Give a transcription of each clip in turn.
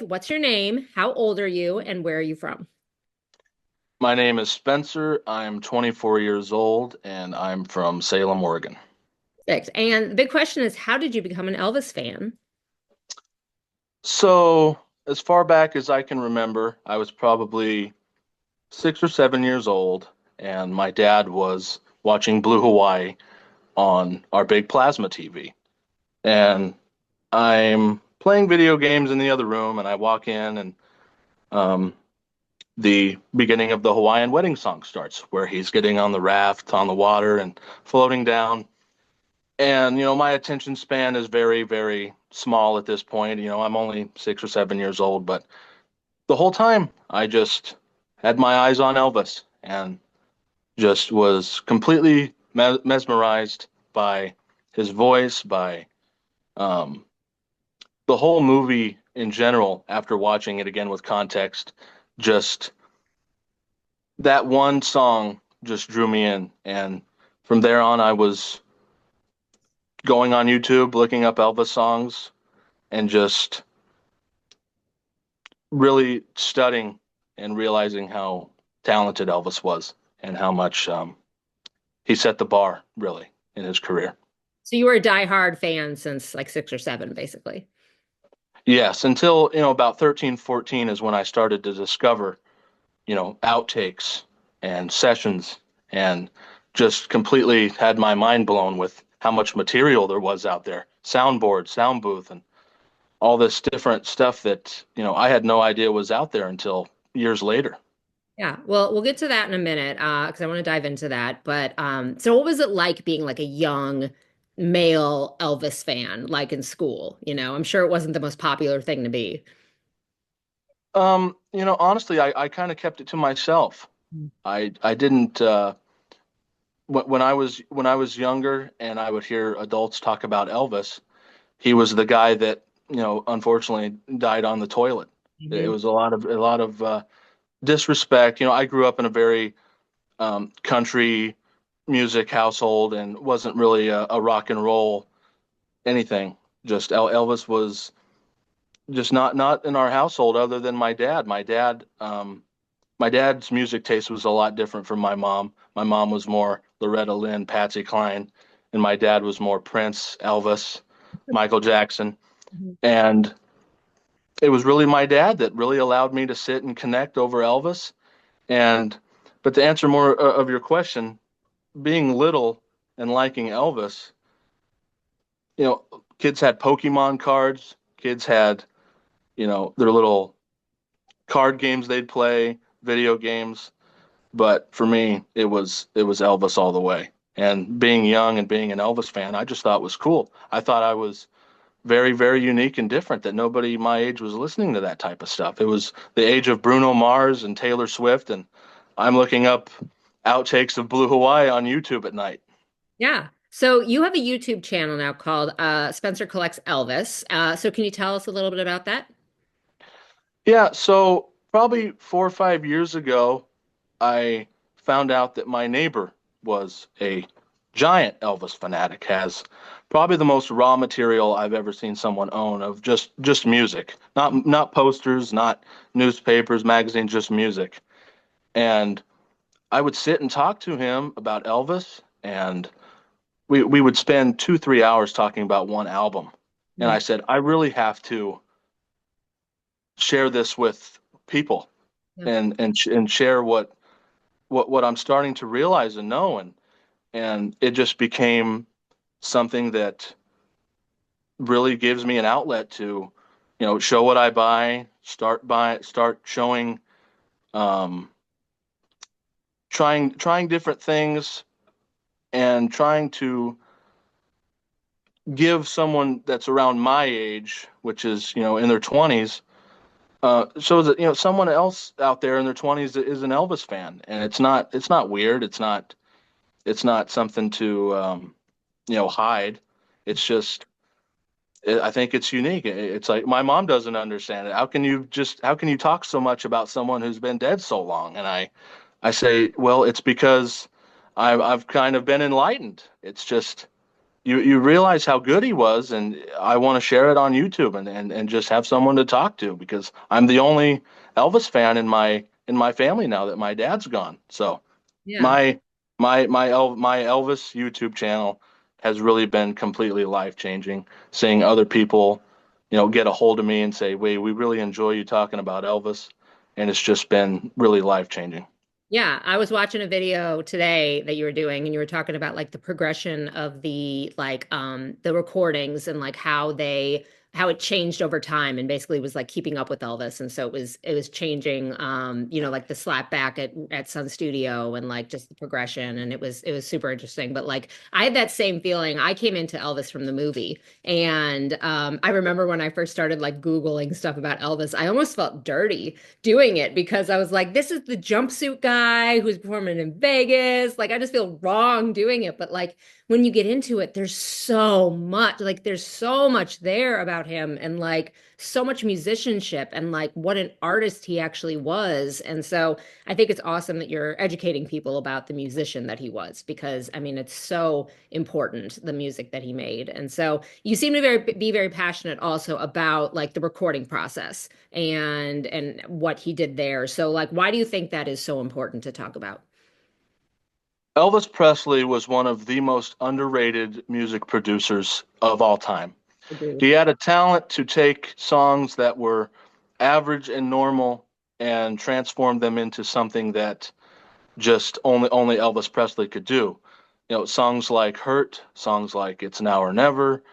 What's your name? How old are you? And where are you from? My name is Spencer. I'm 24 years old and I'm from Salem, Oregon. Six. And the big question is, how did you become an Elvis fan? So, as far back as I can remember, I was probably 6 or 7 years old, and my dad was watching Blue Hawaii on our big plasma TV. And I'm playing video games in the other room, and I walk in, and um, the beginning of the Hawaiian wedding song starts, where he's getting on the raft on the water and floating down. And, my attention span is very, very small at this point. I'm only 6 or 7 years old, but the whole time I just had my eyes on Elvis and just was completely mesmerized by his voice, by um, the whole movie in general. After watching it again with context, just that one song just drew me in. And from there on, I was going on YouTube, looking up Elvis songs, and just really studying and realizing how talented Elvis was and how much he set the bar really in his career. So you were a diehard fan since like six or seven, basically. Yes, until about 13, 14 is when I started to discover outtakes and sessions, and just completely had my mind blown with how much material there was out there, soundboard, sound booth, and all this different stuff that I had no idea was out there until years later. Yeah, well, we'll get to that in a minute because I want to dive into that. But so what was it like being like a young male Elvis fan, like in school? I'm sure it wasn't the most popular thing to be. Honestly, I kind of kept it to myself. I didn't when I was younger and I would hear adults talk about Elvis. He was the guy that unfortunately died on the toilet. It Mhm. was a lot of disrespect. I grew up in a very country music household and wasn't really a rock and roll anything. Just Elvis was just not in our household other than my dad. My dad's music taste was a lot different from my mom. My mom was more Loretta Lynn, Patsy Cline, and my dad was more Prince, Elvis, Michael Jackson. Mhm. And it was really my dad that really allowed me to sit and connect over Elvis. And but to answer more of your question, being little and liking Elvis, kids had Pokemon cards, kids had, their little card games they'd play, video games. But for me, it was Elvis all the way. And being young and being an Elvis fan, I just thought was cool. I thought I was very, very unique and different that nobody my age was listening to that type of stuff. It was the age of Bruno Mars and Taylor Swift, and I'm looking up outtakes of Blue Hawaii on YouTube at night. Yeah. So you have a YouTube channel now called Spencer Collects Elvis. So can you tell us a little bit about that? Yeah, so probably 4 or 5 years ago, I found out that my neighbor was a giant Elvis fanatic, has probably the most raw material I've ever seen someone own of just music, not posters, not newspapers, magazines, just music. And I would sit and talk to him about Elvis, and we would spend 2, 3 hours talking about one album. And I said, I really have to share this with people Yeah. and share what I'm starting to realize and know, and it just became something that really gives me an outlet to show what I buy, start showing, um, trying different things, and trying to give someone that's around my age, which is in their 20s, so that someone else out there in their 20s is an Elvis fan, and it's not weird, it's not something to hide. It's just I think it's unique. It's like my mom doesn't understand it. How can you talk so much about someone who's been dead so long? And I say, well, it's because I've kind of been enlightened. It's just you realize how good he was, and I want to share it on YouTube and just have someone to talk to because I'm the only Elvis fan in my family now that my dad's gone. So Yeah. my my Elvis YouTube channel has really been completely life changing. Seeing other people, get a hold of me and say, "Wait, we really enjoy you talking about Elvis," and it's just been really life changing. Yeah, I was watching a video today that you were doing and you were talking about like the progression of the recordings and like how it changed over time and basically was like keeping up with Elvis, and so it was changing, like the slap back at Sun Studio and like just the progression, and it was super interesting. But like I had that same feeling. I came into Elvis from the movie, and I remember when I first started like Googling stuff about Elvis, I almost felt dirty doing it because I was like, this is the jumpsuit guy who's performing in Vegas. Like, I just feel wrong doing it. But like, when you get into it, there's so much there about him and like so much musicianship and like what an artist he actually was. And so I think it's awesome that you're educating people about the musician that he was because I mean, it's so important, the music that he made. And so you seem to be very passionate also about like the recording process and what he did there. So like why do you think that is so important to talk about? Elvis Presley was one of the most underrated music producers of all time. Agree. He had a talent to take songs that were average and normal and transform them into something that just only Elvis Presley could do. Songs like Hurt, songs like It's Now or Never,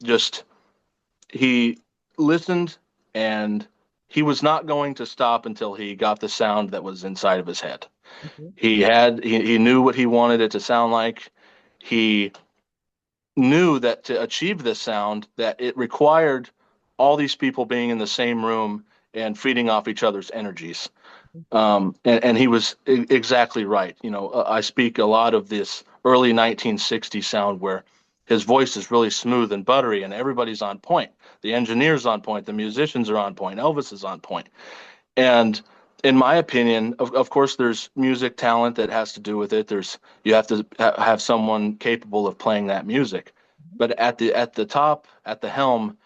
just he listened and he was not going to stop until he got the sound that was inside of his head. Mhm. He knew what he wanted it to sound like. He knew that to achieve this sound that it required all these people being in the same room and feeding off each other's energies. And he was exactly right. I speak a lot of this early 1960s sound where his voice is really smooth and buttery and everybody's on point. The engineer's on point, the musicians are on point, Elvis is on point. And in my opinion, of course, there's music talent that has to do with it. You have to have someone capable of playing that music. But at the top, at the helm,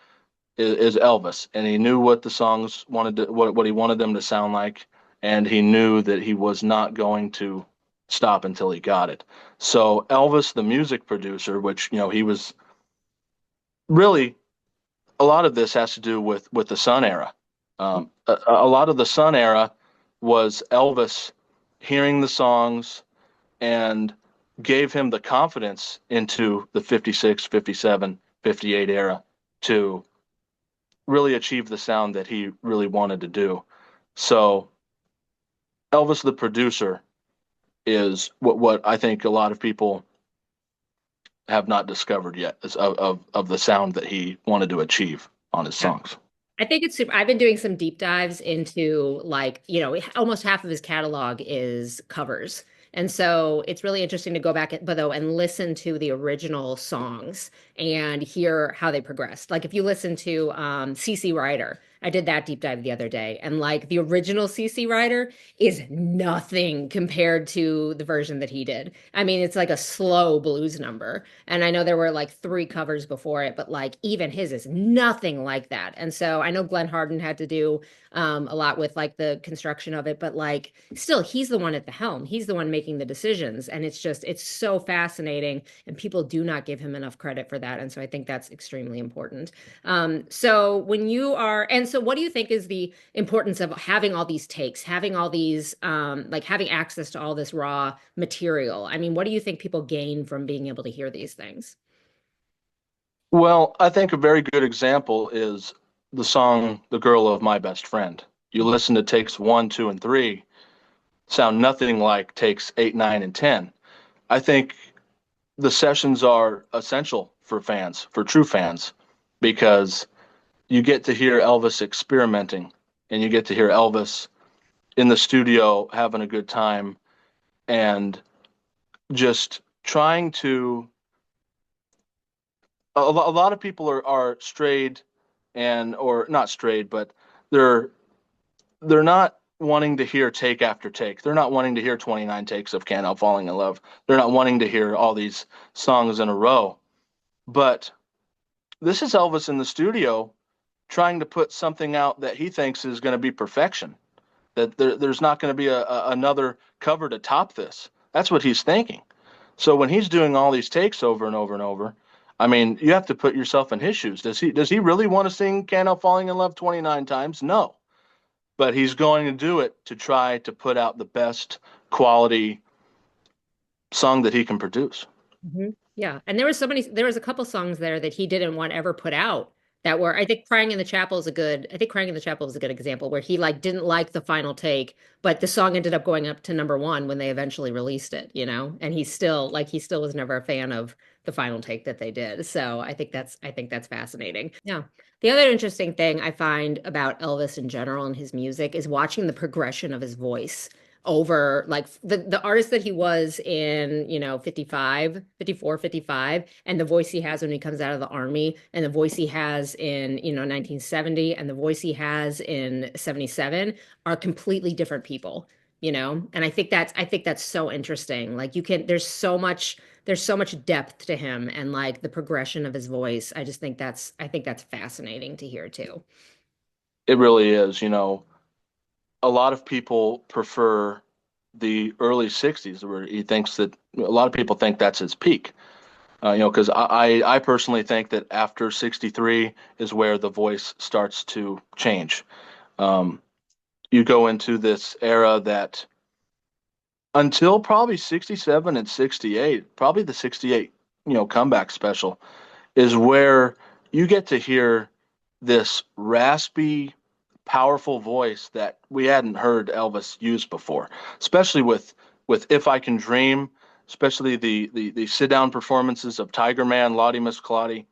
is Elvis, and he knew what the songs what he wanted them to sound like, and he knew that he was not going to stop until he got it. So Elvis, the music producer, which he was really a lot of this has to do with the Sun era. A lot of the Sun era was Elvis hearing the songs and gave him the confidence into the 56, 57, 58 era to really achieve the sound that he really wanted to do. So Elvis the producer is what I think a lot of people have not discovered yet is of the sound that he wanted to achieve on his songs. I think it's super. I've been doing some deep dives into like, almost half of his catalog is covers. And so it's really interesting to go back but though and listen to the original songs and hear how they progressed. Like if you listen to CC Rider, I did that deep dive the other day, and like the original CC Rider is nothing compared to the version that he did. I mean, it's like a slow blues number. And I know there were like three covers before it, but like even his is nothing like that. And so I know Glenn Harden had to do a lot with like the construction of it, but like still, he's the one at the helm. He's the one making the decisions. And it's so fascinating. And people do not give him enough credit for that. And so I think that's extremely important. So what do you think is the importance of having all these takes, having all these, like having access to all this raw material? I mean, what do you think people gain from being able to hear these things? Well, I think a very good example is the song "The Girl of My Best Friend." You listen to takes one, two, and three, sound nothing like takes eight, nine, and 10. I think the sessions are essential for fans, for true fans, because you get to hear Elvis experimenting and you get to hear Elvis in the studio having a good time and just trying to. A lot of people are strayed and or not strayed, but they're they're not wanting to hear take after take. They're not wanting to hear 29 takes of Can't Help Falling in Love. They're not wanting to hear all these songs in a row. But this is Elvis in the studio trying to put something out that he thinks is going to be perfection. That there's not going to be another cover to top this. That's what he's thinking. So when he's doing all these takes over and over and over, I mean, you have to put yourself in his shoes. Does he really want to sing "Can't Help Falling in Love" 29 times? No, but he's going to do it to try to put out the best quality song that he can produce. Yeah. And there was a couple songs there that he didn't want ever put out that were, I think Crying in the Chapel is a good example where he like didn't like the final take, but the song ended up going up to number one when they eventually released it, you know? And he still was never a fan of the final take that they did. So I think that's fascinating. Yeah. The other interesting thing I find about Elvis in general and his music is watching the progression of his voice over like the artist that he was in, you know, 55, 54, 55, and the voice he has when he comes out of the army, and the voice he has in, you know, 1970, and the voice he has in 77 are completely different people, you know? And I think that's so interesting. Like there's so much depth to him and like the progression of his voice. I think that's fascinating to hear too. It really is. A lot of people prefer the early 60s where he thinks that a lot of people think that's his peak. Because I personally think that after 63 is where the voice starts to change. Um, you go into this era that until probably 67 and 68, probably the 68, comeback special is where you get to hear this raspy, powerful voice that we hadn't heard Elvis use before, especially with "If I Can Dream," especially the sit down performances of Tiger Man, Lottie Miss Claudie.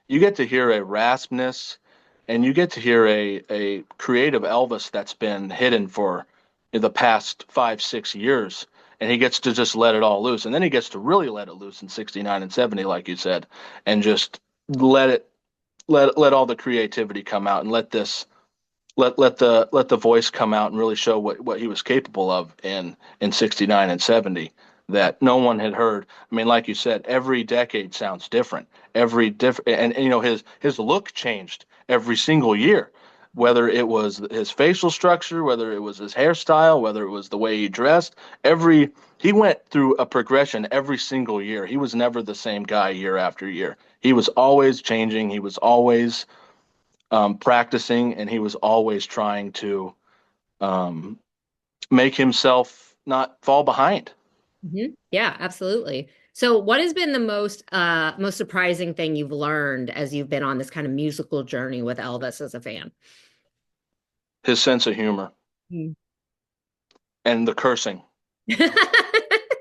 You get to hear a raspness, and you get to hear a creative Elvis that's been hidden for the past 5 6 years, and he gets to just let it all loose, and then he gets to really let it loose in 69 and 70, like you said, and just let it let all the creativity come out and let the voice come out and really show what he was capable of in 69 and 70 that no one had heard. I mean, like you said, every decade sounds different. Every different and his look changed every single year, whether it was his facial structure, whether it was his hairstyle, whether it was the way he dressed. Every He went through a progression every single year. He was never the same guy year after year. He was always changing. He was always practicing, and he was always trying to um, make himself not fall behind. Yeah, absolutely. So, what has been the most surprising thing you've learned as you've been on this kind of musical journey with Elvis as a fan? His sense of humor Mm. and the cursing.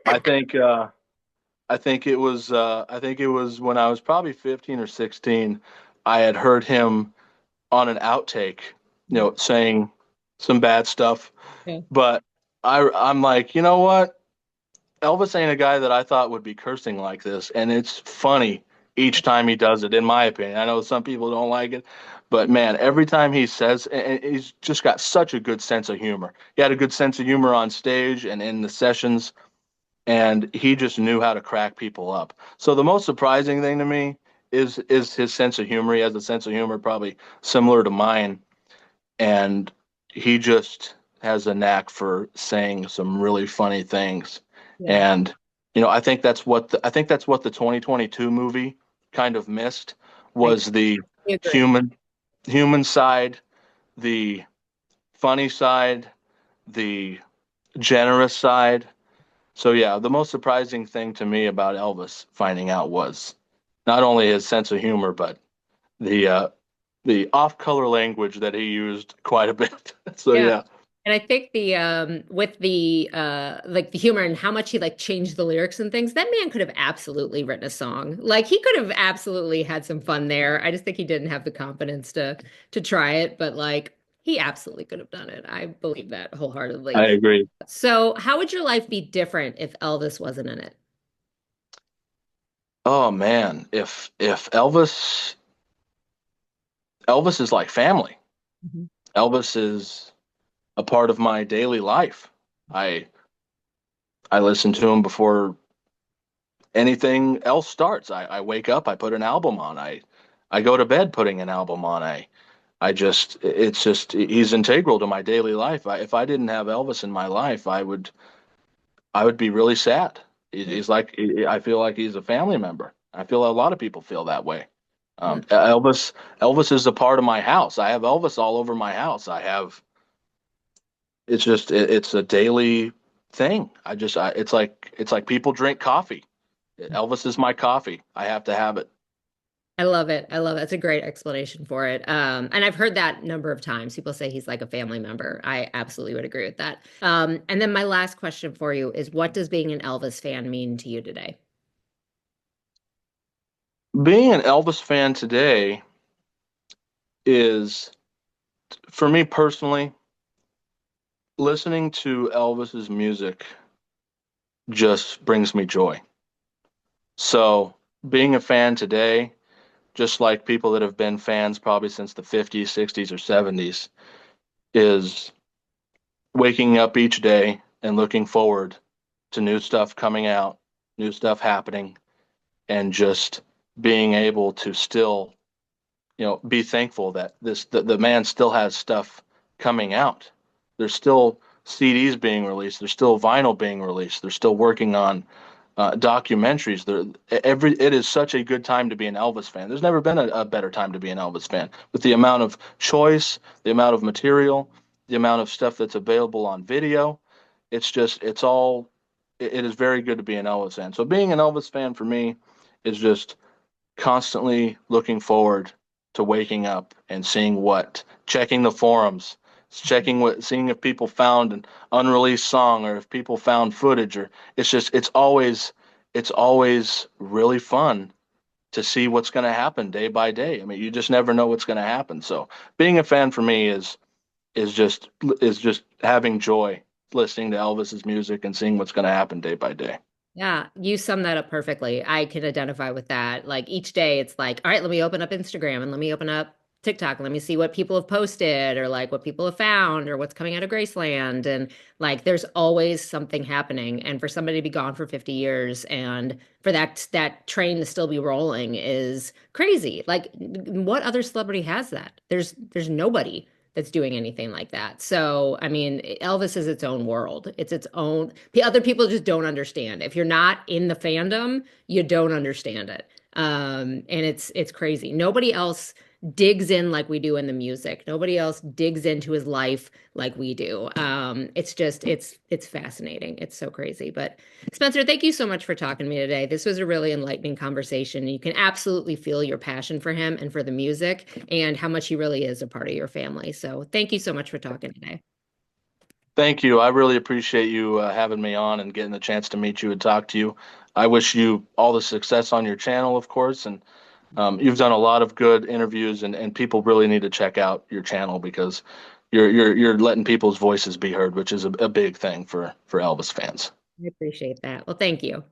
I think I think it was when I was probably 15 or 16. I had heard him on an outtake, saying some bad stuff, Yeah. but I'm like, you know what? Elvis ain't a guy that I thought would be cursing like this, and it's funny each time he does it, in my opinion. I know some people don't like it, but man, every time he says, and he's just got such a good sense of humor. He had a good sense of humor on stage and in the sessions, and he just knew how to crack people up. So the most surprising thing to me is his sense of humor. He has a sense of humor probably similar to mine, and he just has a knack for saying some really funny things. Yeah, And I think that's what the 2022 movie kind of missed I was the agree. human human side, the funny side, the generous side. So yeah, the most surprising thing to me about Elvis finding out was not only his sense of humor, but the uh, the off-color language that he used quite a bit. So Yeah. yeah, And I think the with the like the humor and how much he like changed the lyrics and things, that man could have absolutely written a song. Like he could have absolutely had some fun there. I just think he didn't have the confidence to try it, but like he absolutely could have done it. I believe that I wholeheartedly. agree. So, how would your life be different if Elvis wasn't in it? Oh man, if Elvis is like family. Mhm. Elvis is a part of my daily life. I I listen to him before anything else starts. I wake up, I put an album on. I go to bed putting an album on. It's just he's integral to my daily life. If I didn't have Elvis in my life, I would be really sad. He's like I feel like he's a family member. I feel a lot of people feel that way. Yeah. Elvis is a part of my house. I have Elvis all over my house. I have it's a daily thing. It's like people drink coffee. Elvis is my coffee. I have to have it. I love it. I love it. It's a great explanation for it. And I've heard that a number of times. People say he's like a family member. I absolutely would agree with that. And then my last question for you is, what does being an Elvis fan mean to you today? Being an Elvis fan today is, for me personally, listening to Elvis's music just brings me joy. So, being a fan today, just like people that have been fans probably since the 50s, 60s, or 70s, is waking up each day and looking forward to new stuff coming out, new stuff happening, and just being able to still, be thankful that the man still has stuff coming out. There's still CDs being released. There's still vinyl being released. They're still working on documentaries. It is such a good time to be an Elvis fan. There's never been a better time to be an Elvis fan with the amount of choice, the amount of material, the amount of stuff that's available on video. It's all. It is very good to be an Elvis fan. So being an Elvis fan for me is just constantly looking forward to waking up and checking the forums, seeing if people found an unreleased song or if people found footage, or it's always really fun to see what's going to happen day by day. I mean, you just never know what's going to happen. So being a fan for me is just is just having joy listening to Elvis's music and seeing what's going to happen day by day. Yeah, you sum that up perfectly. I can identify with that. Like each day, it's like, all right, let me open up Instagram and let me open up TikTok and let me see what people have posted or like what people have found or what's coming out of Graceland. And like, there's always something happening. And for somebody to be gone for 50 years and for that train to still be rolling is crazy. Like, what other celebrity has that? There's nobody that's doing anything like that. So, I mean, Elvis is its own world. It's its own. Other people just don't understand. If you're not in the fandom, you don't understand it. And it's crazy. Nobody else digs in like we do in the music. Nobody else digs into his life like we do. It's fascinating. It's so crazy. But Spencer, thank you so much for talking to me today. This was a really enlightening conversation. You can absolutely feel your passion for him and for the music and how much he really is a part of your family. So thank you so much for talking today. Thank you. I really appreciate you having me on and getting the chance to meet you and talk to you. I wish you all the success on your channel, of course, and you've done a lot of good interviews, and people really need to check out your channel because you're letting people's voices be heard, which is a big thing for Elvis fans. I appreciate that. Well, thank you.